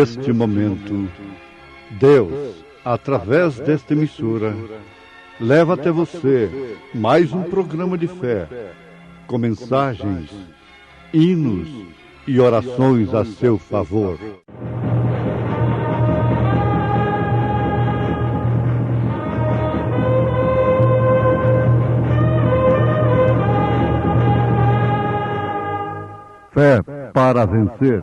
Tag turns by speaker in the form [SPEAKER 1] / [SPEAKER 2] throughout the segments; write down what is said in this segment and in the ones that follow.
[SPEAKER 1] neste momento, Deus, através desta emissora, leva até você mais um programa de fé, com mensagens, hinos e orações a seu favor. Fé para vencer.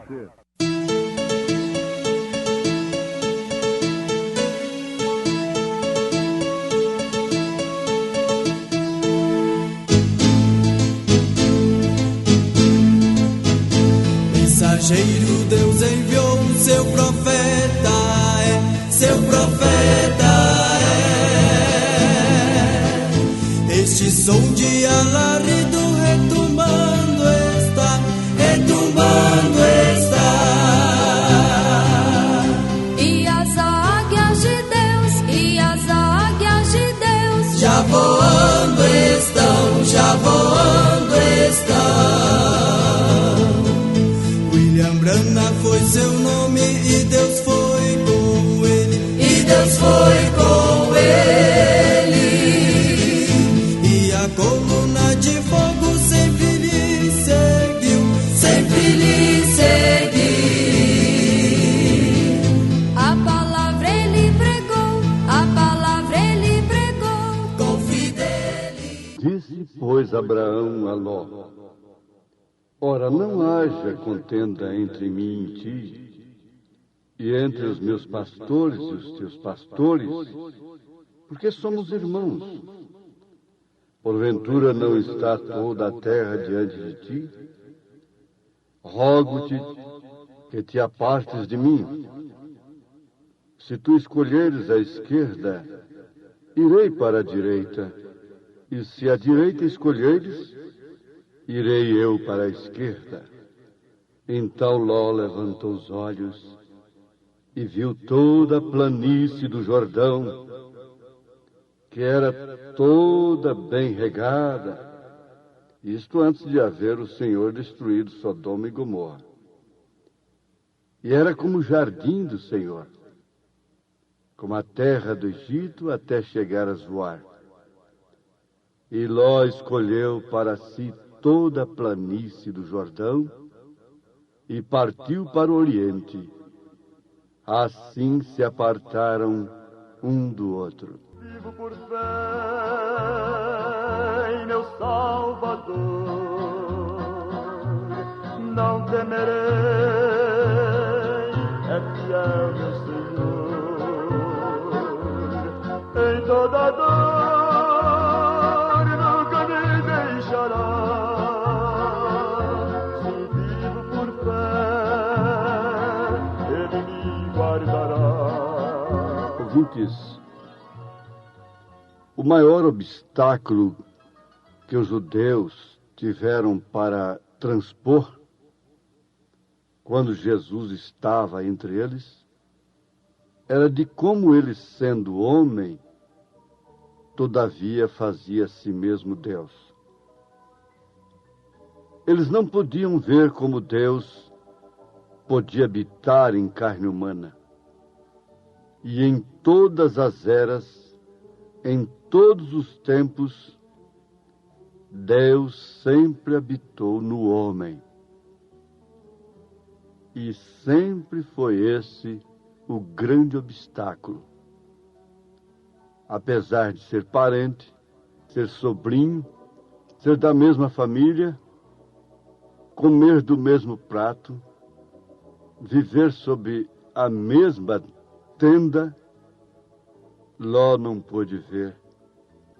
[SPEAKER 2] Mensageiro, Deus enviou seu profeta, seu profeta Este som de alarido retumbando está, retumbando está.
[SPEAKER 3] E as águias de Deus, e as águias de Deus
[SPEAKER 2] já voando estão, já voando estão. Branham foi seu nome e Deus foi com ele, e Deus foi com ele. E a coluna de fogo sempre lhe seguiu, sempre lhe seguiu.
[SPEAKER 3] A palavra ele pregou, a palavra ele pregou com fidelidade.
[SPEAKER 1] Disse, pois, Abraão a Ló: ora, não haja contenda entre mim e ti, e entre os meus pastores e os teus pastores, porque somos irmãos. Porventura não está toda a terra diante de ti? Rogo-te que te apartes de mim. Se tu escolheres a esquerda, irei para a direita, e se a direita escolheres, irei eu para a esquerda. Então Ló levantou os olhos e viu toda a planície do Jordão, que era toda bem regada, isto antes de haver o Senhor destruído Sodoma e Gomorra. E era como o jardim do Senhor, como a terra do Egito até chegar a Zoar. E Ló escolheu para si toda a planície do Jordão e partiu para o Oriente. Assim se apartaram um do outro.
[SPEAKER 4] Vivo por fé em meu Salvador, não temerei, é fiel meu Senhor, em toda dor nunca me deixará.
[SPEAKER 1] Ouvintes, o maior obstáculo que os judeus tiveram para transpor quando Jesus estava entre eles era de como ele, sendo homem, todavia fazia a si mesmo Deus. Eles não podiam ver como Deus podia habitar em carne humana. E em todas as eras, em todos os tempos, Deus sempre habitou no homem. E sempre foi esse o grande obstáculo. Apesar de ser parente, ser sobrinho, ser da mesma família, comer do mesmo prato, viver sob a mesma tenda, Ló não pôde ver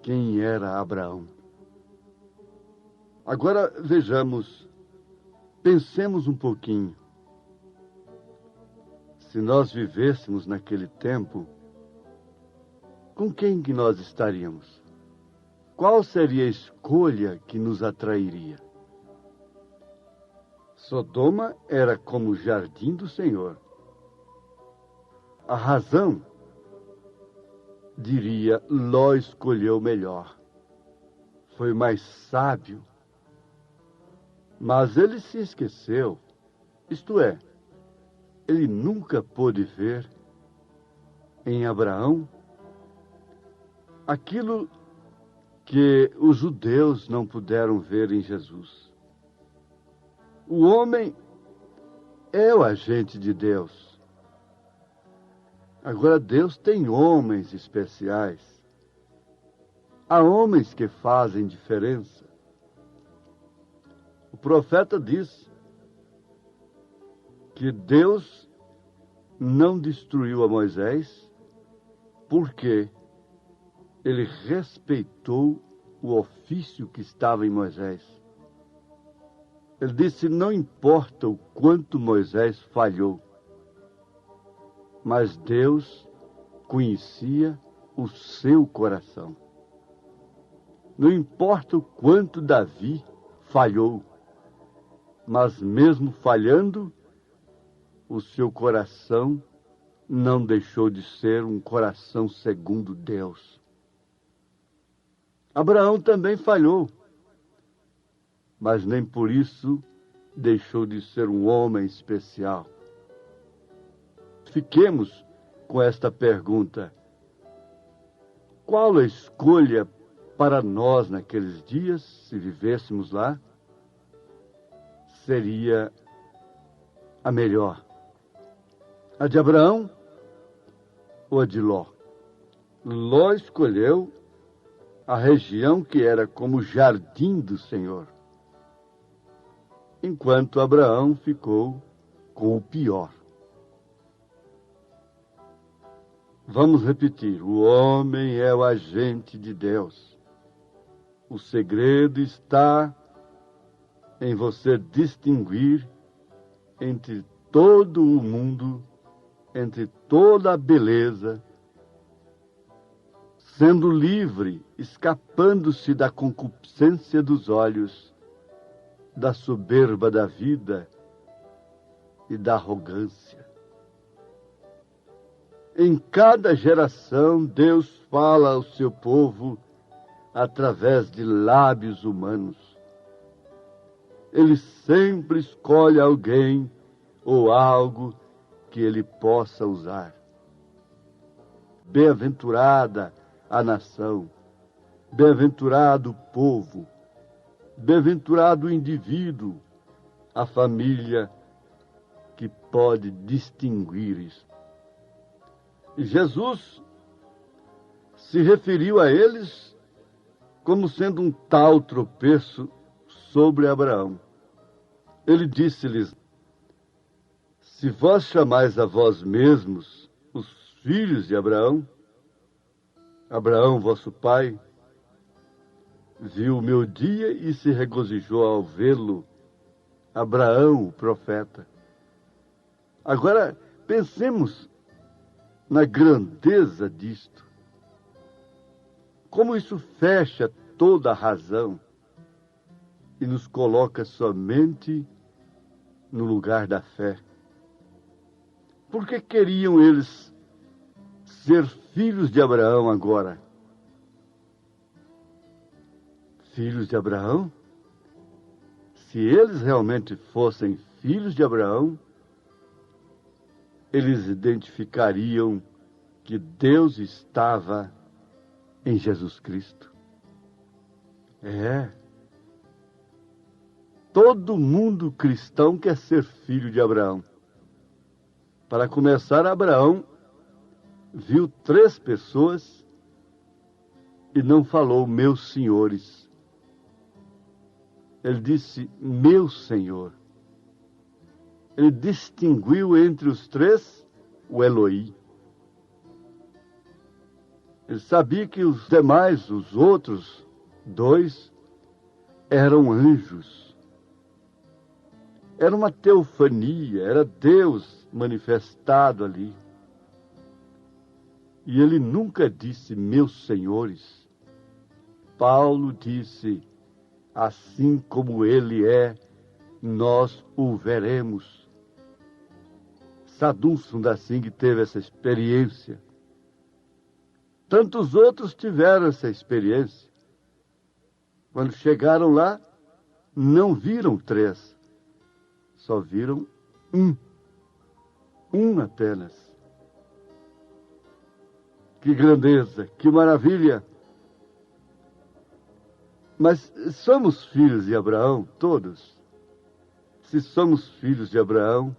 [SPEAKER 1] quem era Abraão. Agora vejamos, pensemos um pouquinho. Se nós vivêssemos naquele tempo, com quem que nós estaríamos? Qual seria a escolha que nos atrairia? Sodoma era como o jardim do Senhor. A razão, diria, Ló escolheu melhor. Foi mais sábio. Mas ele se esqueceu. Isto é, ele nunca pôde ver em Abraão aquilo que os judeus não puderam ver em Jesus. O homem é o agente de Deus. Agora, Deus tem homens especiais. Há homens que fazem diferença. O profeta diz que Deus não destruiu a Moisés porque ele respeitou o ofício que estava em Moisés. Ele disse, não importa o quanto Moisés falhou, mas Deus conhecia o seu coração. Não importa o quanto Davi falhou, mas mesmo falhando, o seu coração não deixou de ser um coração segundo Deus. Abraão também falhou, mas nem por isso deixou de ser um homem especial. Fiquemos com esta pergunta. Qual a escolha para nós naqueles dias, se vivêssemos lá, seria a melhor? A de Abraão ou a de Ló? Ló escolheu a região que era como o jardim do Senhor, enquanto Abraão ficou com o pior. Vamos repetir, o homem é o agente de Deus. O segredo está em você distinguir entre todo o mundo, entre toda a beleza, sendo livre, escapando-se da concupiscência dos olhos, da soberba da vida e da arrogância. Em cada geração, Deus fala ao seu povo através de lábios humanos. Ele sempre escolhe alguém ou algo que ele possa usar. Bem-aventurada a nação, bem-aventurado o povo, bem-aventurado o indivíduo, a família que pode distinguir isso. E Jesus se referiu a eles como sendo um tal tropeço sobre Abraão. Ele disse-lhes, se vós chamais a vós mesmos os filhos de Abraão, Abraão, vosso pai, viu o meu dia e se regozijou ao vê-lo, Abraão, o profeta. Agora, pensemos na grandeza disto. Como isso fecha toda a razão e nos coloca somente no lugar da fé. Por que queriam eles ser filhos de Abraão agora? Filhos de Abraão? Se eles realmente fossem filhos de Abraão, eles identificariam que Deus estava em Jesus Cristo. Todo mundo cristão quer ser filho de Abraão. Para começar, Abraão viu 3 pessoas e não falou meus senhores. Ele disse meu Senhor. Ele distinguiu entre os 3 o Eloí. Ele sabia que os demais, os outros 2, eram anjos. Era uma teofania, era Deus manifestado ali. E ele nunca disse meus senhores. Paulo disse, assim como ele é, nós o veremos. Sadum Sundar-Singh teve essa experiência. Tantos outros tiveram essa experiência. Quando chegaram lá, não viram 3, só viram 1. Um apenas. Que grandeza, que maravilha! Mas somos filhos de Abraão, todos. Se somos filhos de Abraão,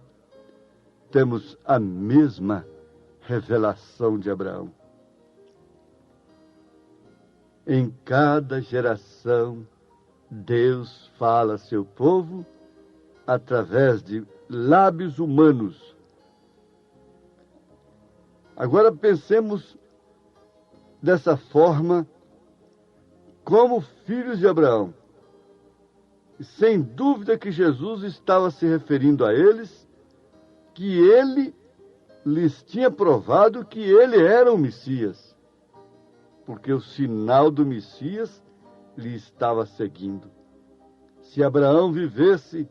[SPEAKER 1] temos a mesma revelação de Abraão. Em cada geração, Deus fala a seu povo através de lábios humanos. Agora pensemos dessa forma como filhos de Abraão. Sem dúvida que Jesus estava se referindo a eles, que ele lhes tinha provado que ele era o Messias, porque o sinal do Messias lhe estava seguindo. Se Abraão vivesse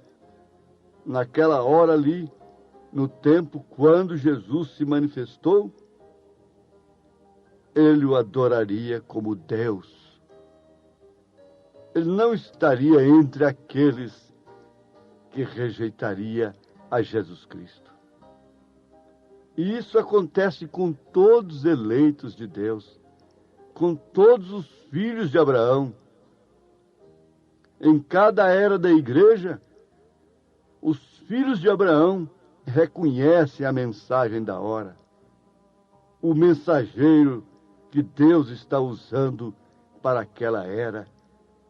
[SPEAKER 1] naquela hora ali, no tempo quando Jesus se manifestou, ele o adoraria como Deus. Ele não estaria entre aqueles que rejeitaria a Jesus Cristo. E isso acontece com todos os eleitos de Deus, com todos os filhos de Abraão. Em cada era da igreja, os filhos de Abraão reconhecem a mensagem da hora, o mensageiro que Deus está usando para aquela era,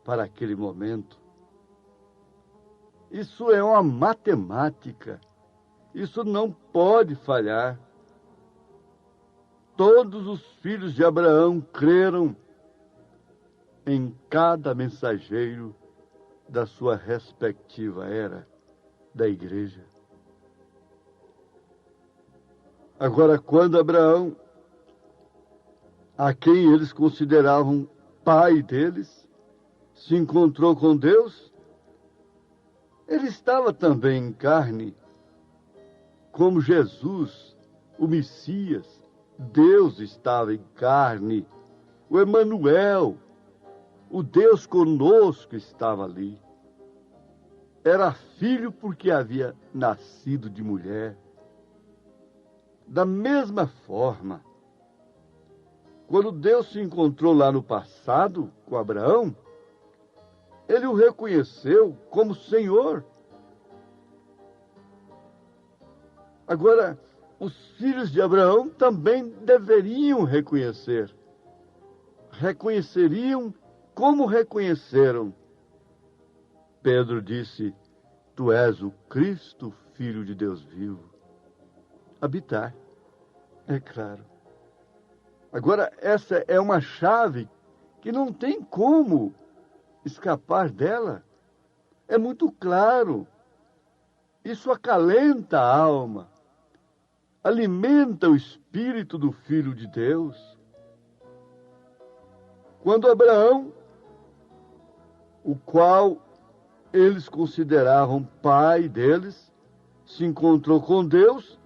[SPEAKER 1] para aquele momento. Isso é uma matemática. Isso não pode falhar. Todos os filhos de Abraão creram em cada mensageiro da sua respectiva era da igreja. Agora, quando Abraão, a quem eles consideravam pai deles, se encontrou com Deus, ele estava também em carne, como Jesus, o Messias. Deus estava em carne, o Emanuel, o Deus conosco estava ali. Era filho porque havia nascido de mulher. Da mesma forma, quando Deus se encontrou lá no passado com Abraão, ele o reconheceu como Senhor. Agora, os filhos de Abraão também deveriam reconhecer. Reconheceriam como reconheceram. Pedro disse: Tu és o Cristo, Filho de Deus vivo. Habitar, é claro. Agora, essa é uma chave que não tem como escapar dela. É muito claro. Isso acalenta a alma, alimenta o espírito do Filho de Deus. Quando Abraão, o qual eles consideravam pai deles, se encontrou com Deus,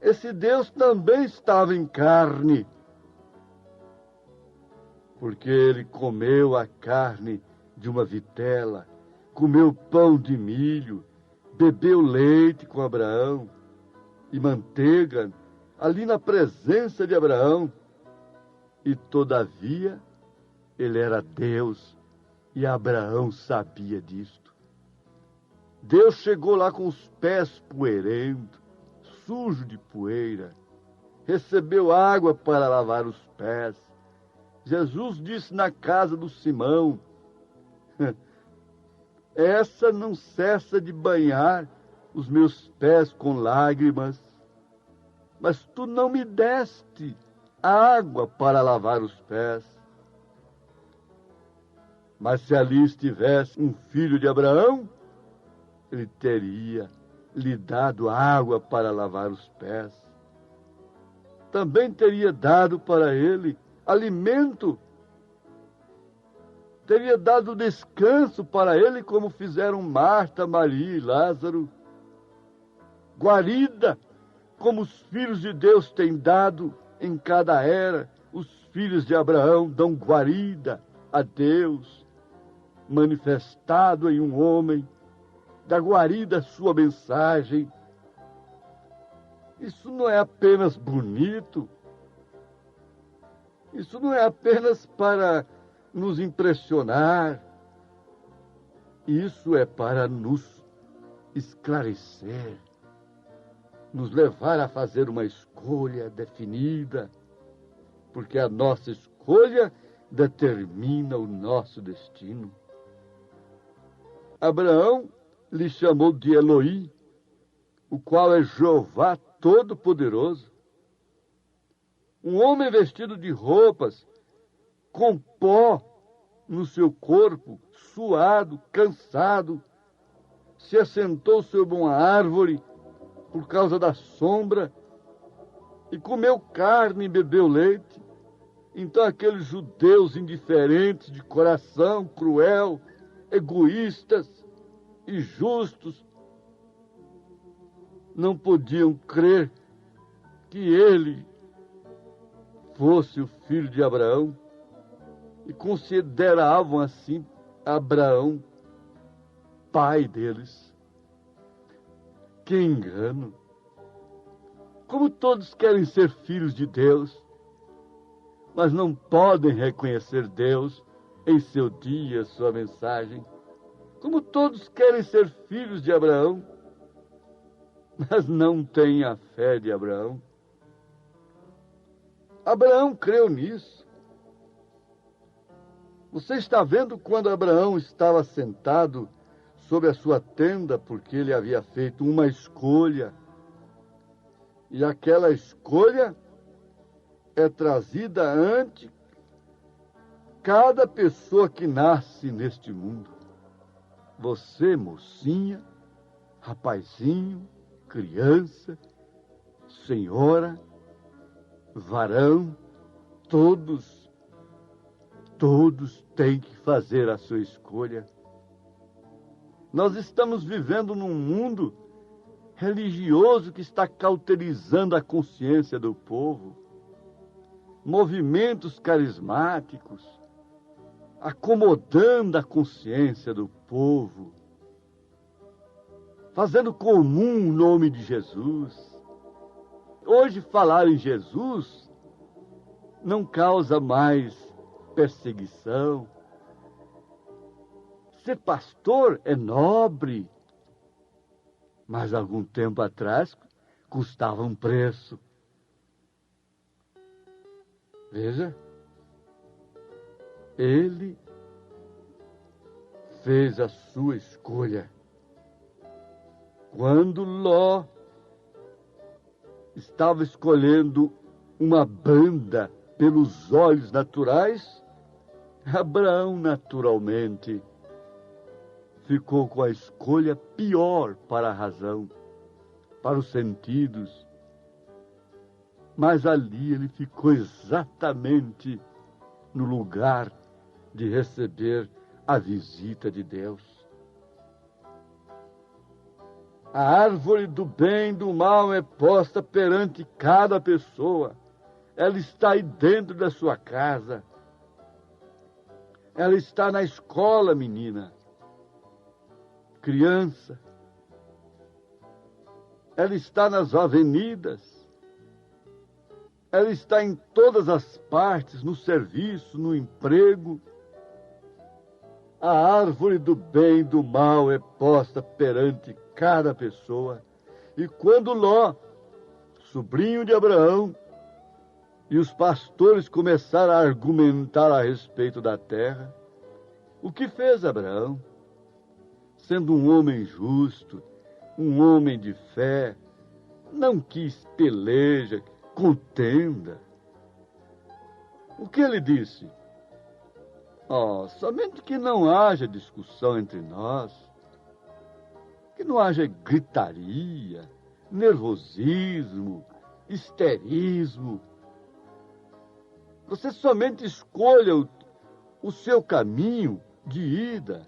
[SPEAKER 1] esse Deus também estava em carne, porque ele comeu a carne de uma vitela, comeu pão de milho, bebeu leite com Abraão e manteiga, ali na presença de Abraão. E todavia, ele era Deus, e Abraão sabia disto. Deus chegou lá com os pés poeirentos, sujo de poeira, recebeu água para lavar os pés. Jesus disse na casa do Simão: essa não cessa de banhar os meus pés com lágrimas, mas tu não me deste água para lavar os pés. Mas se ali estivesse um filho de Abraão, ele teria lhe dado água para lavar os pés. Também teria dado para ele alimento, teria dado descanso para ele, como fizeram Marta, Maria e Lázaro. Guarida, como os filhos de Deus têm dado em cada era. Os filhos de Abraão dão guarida a Deus, manifestado em um homem, da guarida a sua mensagem. Isso não é apenas bonito. Isso não é apenas para nos impressionar. Isso é para nos esclarecer, nos levar a fazer uma escolha definida, porque a nossa escolha determina o nosso destino. Abraão lhe chamou de Elohim, o qual é Jeová Todo-Poderoso. Um homem vestido de roupas, com pó no seu corpo, suado, cansado, se assentou sob uma árvore por causa da sombra e comeu carne e bebeu leite. Então aqueles judeus indiferentes, de coração cruel, egoístas e justos, não podiam crer que ele fosse o filho de Abraão e consideravam assim Abraão pai deles. Que engano! Como todos querem ser filhos de Deus, mas não podem reconhecer Deus em seu dia, sua mensagem. Como todos querem ser filhos de Abraão, mas não têm a fé de Abraão. Abraão creu nisso. Você está vendo quando Abraão estava sentado sob a sua tenda, porque ele havia feito uma escolha. E aquela escolha é trazida ante cada pessoa que nasce neste mundo. Você, mocinha, rapazinho, criança, senhora, varão, todos têm que fazer a sua escolha. Nós estamos vivendo num mundo religioso que está cauterizando a consciência do povo. Movimentos carismáticos, acomodando a consciência do povo, fazendo comum o nome de Jesus. Hoje, falar em Jesus não causa mais perseguição. Ser pastor é nobre, mas algum tempo atrás custava um preço. Veja, ele fez a sua escolha. Quando Ló estava escolhendo uma banda pelos olhos naturais, Abraão, naturalmente, ficou com a escolha pior para a razão, para os sentidos. Mas ali ele ficou exatamente no lugar de receber a visita de Deus. A árvore do bem e do mal é posta perante cada pessoa. Ela está aí dentro da sua casa. Ela está na escola, menina, criança. Ela está nas avenidas. Ela está em todas as partes, no serviço, no emprego. A árvore do bem e do mal é posta perante cada pessoa. E quando Ló, sobrinho de Abraão, e os pastores começaram a argumentar a respeito da terra, o que fez Abraão? Sendo um homem justo, um homem de fé, não quis peleja, contenda. O que ele disse? Somente que não haja discussão entre nós, que não haja gritaria, nervosismo, histerismo. Você somente escolha o seu caminho de ida.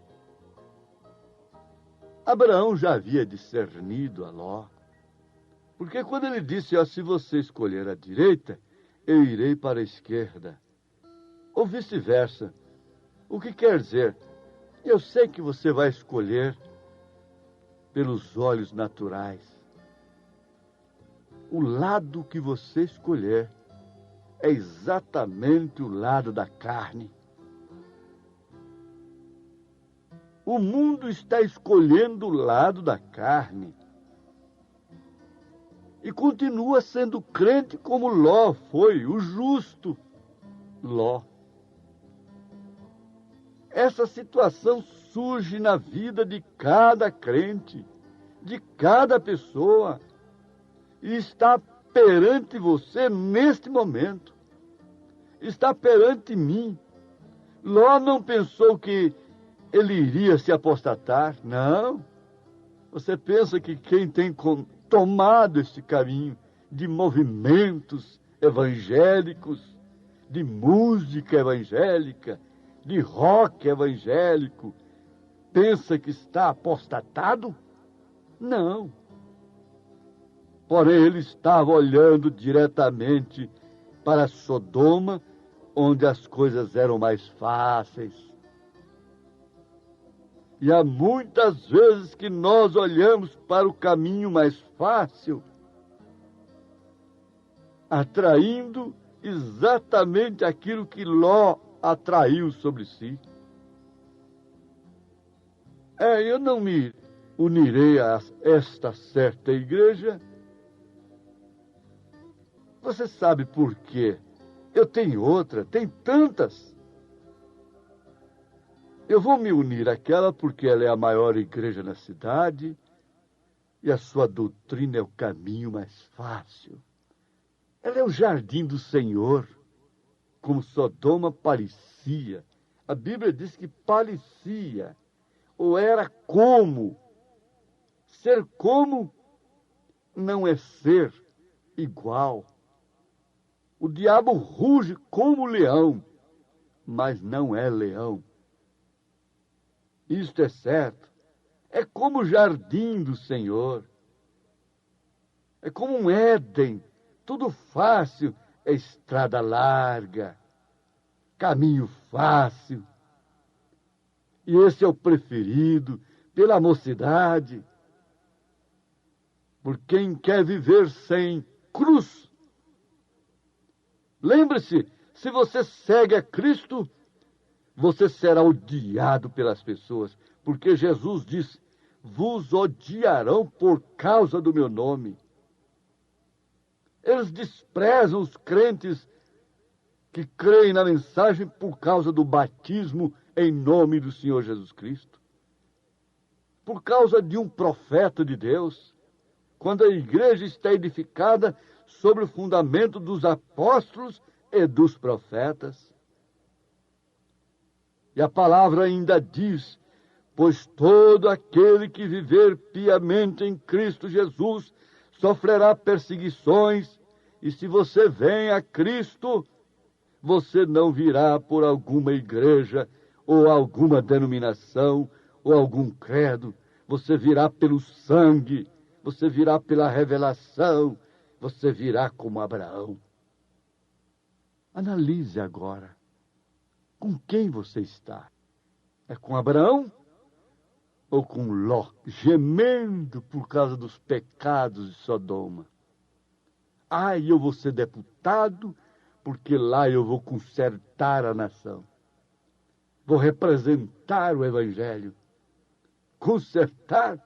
[SPEAKER 1] Abraão já havia discernido a Ló, porque quando ele disse, se você escolher a direita, eu irei para a esquerda, ou vice-versa. O que quer dizer? Eu sei que você vai escolher pelos olhos naturais. o lado que você escolher é exatamente o lado da carne. O mundo está escolhendo o lado da carne. E continua sendo crente como Ló foi, o justo Ló. Essa situação surge na vida de cada crente, de cada pessoa, e está perante você neste momento. Está perante mim. Ló não pensou que ele iria se apostatar. Não. Você pensa que quem tem tomado esse caminho de movimentos evangélicos, de música evangélica, de rock evangélico, pensa que está apostatado? Não. Porém, ele estava olhando diretamente para Sodoma, onde as coisas eram mais fáceis. E há muitas vezes que nós olhamos para o caminho mais fácil, atraindo exatamente aquilo que Ló atraiu sobre si. Eu não me unirei a esta certa igreja. Você sabe por quê? Eu tenho outra, tem tantas. Eu vou me unir àquela porque ela é a maior igreja na cidade e a sua doutrina é o caminho mais fácil. Ela é o jardim do Senhor, como Sodoma parecia. A Bíblia diz que parecia, ou era como. Ser como não é ser igual. O diabo ruge como leão, mas não é leão. Isto é certo. É como o jardim do Senhor. É como um Éden. Tudo fácil. É estrada larga. Caminho fácil. E esse é o preferido pela mocidade. Por quem quer viver sem cruz. Lembre-se, se você segue a Cristo, você será odiado pelas pessoas, porque Jesus diz, vos odiarão por causa do meu nome. Eles desprezam os crentes que creem na mensagem por causa do batismo em nome do Senhor Jesus Cristo. Por causa de um profeta de Deus, quando a igreja está edificada sobre o fundamento dos apóstolos e dos profetas. E a palavra ainda diz, pois todo aquele que viver piamente em Cristo Jesus sofrerá perseguições, e se você vem a Cristo, você não virá por alguma igreja, ou alguma denominação, ou algum credo, você virá pelo sangue, você virá pela revelação, você virá como Abraão. Analise agora. Com quem você está? É com Abraão ou com Ló, gemendo por causa dos pecados de Sodoma? Eu vou ser deputado, porque lá eu vou consertar a nação. Vou representar o Evangelho. Consertar?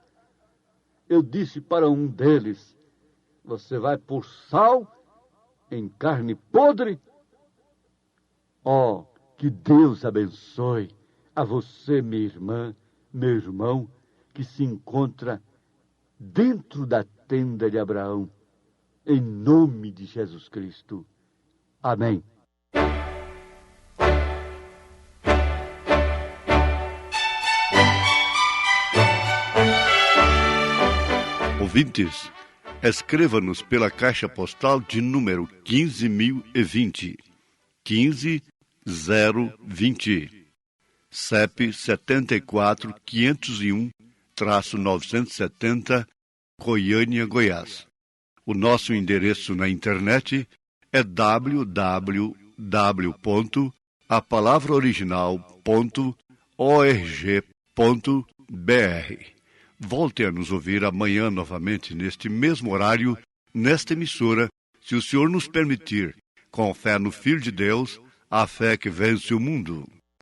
[SPEAKER 1] Eu disse para um deles, você vai pôr sal em carne podre? Que Deus abençoe a você, minha irmã, meu irmão, que se encontra dentro da tenda de Abraão, em nome de Jesus Cristo. Amém.
[SPEAKER 5] Ouvintes, escreva-nos pela caixa postal de número 15.020, 15020, CEP 74.501-970, Goiânia, Goiás. O nosso endereço na internet é www.apalavraoriginal.org.br. Volte a nos ouvir amanhã novamente neste mesmo horário nesta emissora, se o Senhor nos permitir, com fé no Filho de Deus, a fé que vence o mundo.